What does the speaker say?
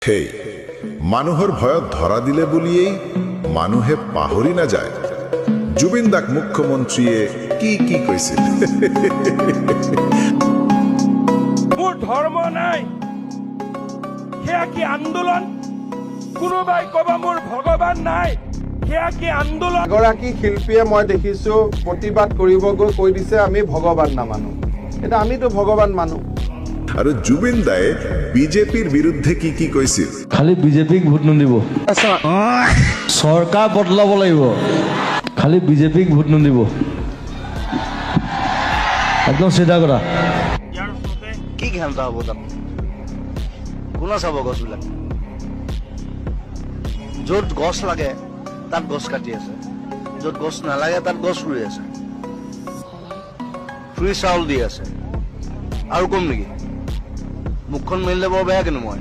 হেই মানুহৰ ভয়ত ধৰা দিলে বুলিয়েই মানুহে পাহৰি নাযায় জুবিন দাক মুখ্যমন্ত্ৰীয়ে কি কৈছিল। মোৰ ধৰ্ম নাই সেয়া কি আন্দোলন, কোনোবাই ক'ব মোৰ ভগৱান নাই সেয়া কি আন্দোলন। এগৰাকী শিল্পীয়ে মই দেখিছো প্ৰতিবাদ কৰিব গৈ কৈ দিছে আমি ভগৱান নামানো, এটা আমিতো ভগৱান মানো। আৰু জুবিন দায়ে বিজেপিৰ বিৰুদ্ধে কি কৈছিল। খালি বিজেপিক ভোট নিদিব, চৰকাৰ বদলাব লাগিব, খালি বিজেপিক ভোট নিদিব, একদম চিধা কথা। কি ঘেণ্টা হ'ব তাত, কোনে চাব গছবিলাক? য'ত গছ লাগে তাত গছ কাটি আছে, য'ত গছ নালাগে তাত গছ ৰুই আছে, ফ্ৰী চাউল দি আছে। আৰু কম নেকি? মুখখন মেলিলে বৰ বেয়া কিন্তু মই